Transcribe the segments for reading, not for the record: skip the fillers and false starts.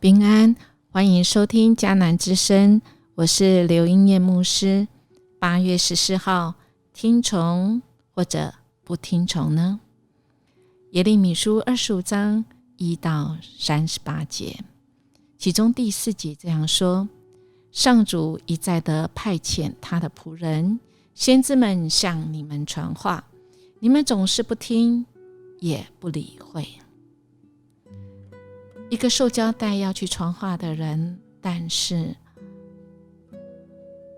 平安，欢迎收听迦南之声，我是刘英燕牧师。8月14号，听从或者不听从呢？耶利米书25章1到38节，其中第4节这样说：上主一再的派遣他的仆人先知们向你们传话，你们总是不听也不理会。一个受交代要去传话的人，但是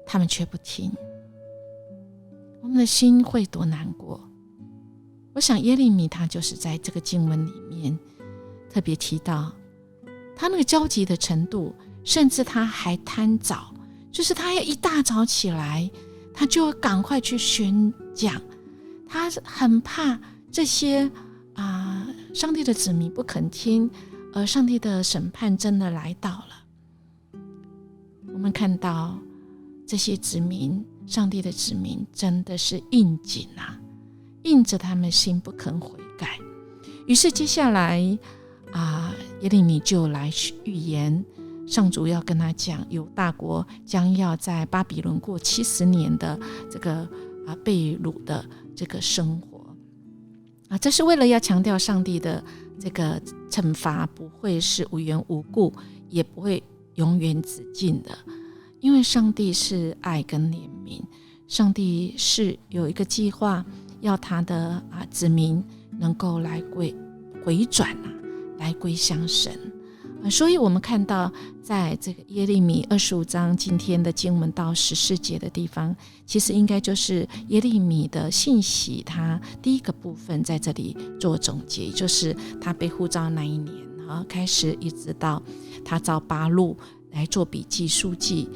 他们却不听，我们的心会多难过。我想耶利米他就是在这个经文里面特别提到他那个焦急的程度，甚至他还贪早，就是他要一大早起来，他就赶快去宣讲，他很怕这些上帝的子民不肯听，而上帝的审判真的来到了。我们看到这些子民，上帝的子民真的是硬颈硬着他们心不肯悔改。于是接下来耶利米就来预言，上主要跟他讲，犹大国将要在巴比伦过70年的这个被掳的这个生活这是为了要强调上帝的这个惩罚不会是无缘无故，也不会永远止境的，因为上帝是爱跟怜悯，上帝是有一个计划，要他的子民能够来回转来归向神。所以我们看到在这个耶利米25章今天的经文到14节的地方，其实应该就是耶利米的信息，他第一个部分在这里做总结，就是他被呼召那一年开始，一直到他召巴录来做笔记书记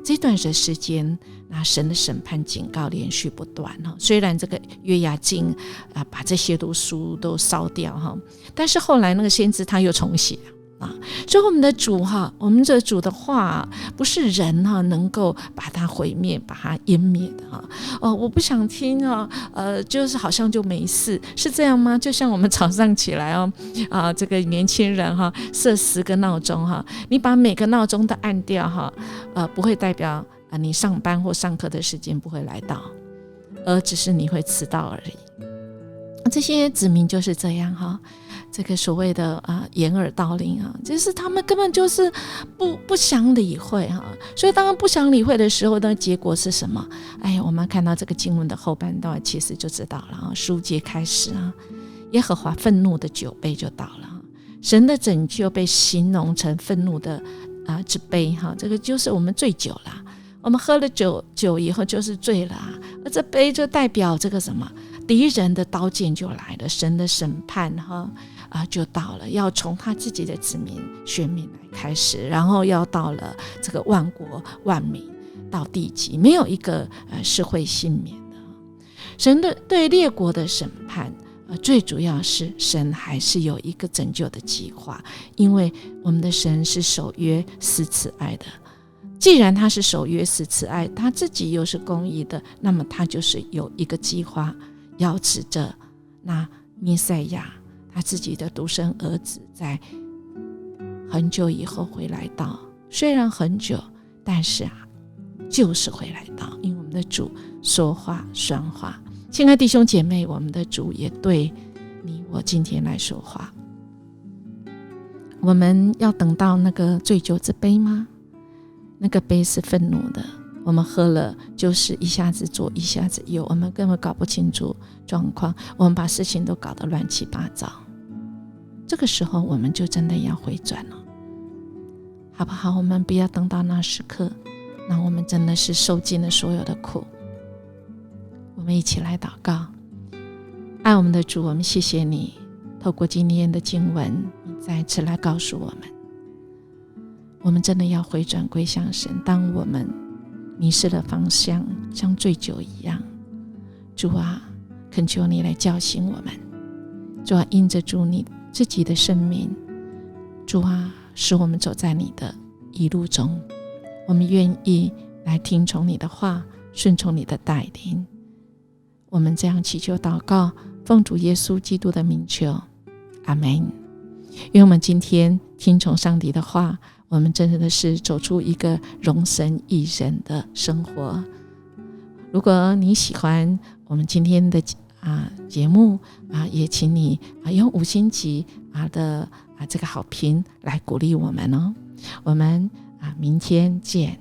这段的时间，那神的审判警告连续不断虽然这个约雅斤把这些书都烧掉但是后来那个先知他又重写所以我们的主我们的主的话不是人能够把它毁灭把它湮灭的我不想听就是好像就没事，是这样吗？就像我们早上起来这个年轻人设10个闹钟你把每个闹钟都按掉不会代表你上班或上课的时间不会来到，而只是你会迟到而已。这些子民就是这样这个所谓的掩耳盗铃就是他们根本就是不想理会所以当然不想理会的时候呢，结果是什么？我们看到这个经文的后半段其实就知道了书节开始耶和华愤怒的酒杯就到了神的拯救被形容成愤怒的之杯这个就是我们醉酒了，我们喝了酒以后就是醉了而这杯就代表这个什么？敌人的刀剑就来了，神的审判就到了，要从他自己的子民选民来开始，然后要到了这个万国万民到地极，没有一个是会幸免的。神的对列国的审判最主要是神还是有一个拯救的计划，因为我们的神是守约施慈爱的。既然他是守约施慈爱，他自己又是公义的，那么他就是有一个计划，要指着那弥赛亚他自己的独生儿子在很久以后会来到，虽然很久，但是就是会来到，因为我们的主说话算话。亲爱弟兄姐妹，我们的主也对你我今天来说话。我们要等到那个醉酒之杯吗？那个杯是愤怒的，我们喝了就是一下子左一下子右，我们根本搞不清楚状况，我们把事情都搞得乱七八糟。这个时候我们就真的要回转了，好不好？我们不要等到那时刻，那我们真的是受尽了所有的苦。我们一起来祷告。爱我们的主，我们谢谢你透过今天的经文，你再次来告诉我们，我们真的要回转归向神。当我们迷失了方向，像醉酒一样，主恳求你来叫醒我们。主因着主你自己的生命，主使我们走在你的一路中，我们愿意来听从你的话，顺从你的带领。我们这样祈求祷告，奉主耶稣基督的名求，阿们。愿我们今天听从上帝的话，我们真的是走出一个荣神益人的生活。如果你喜欢我们今天的节目也请你用5星级的这个好评来鼓励我们哦。我们明天见。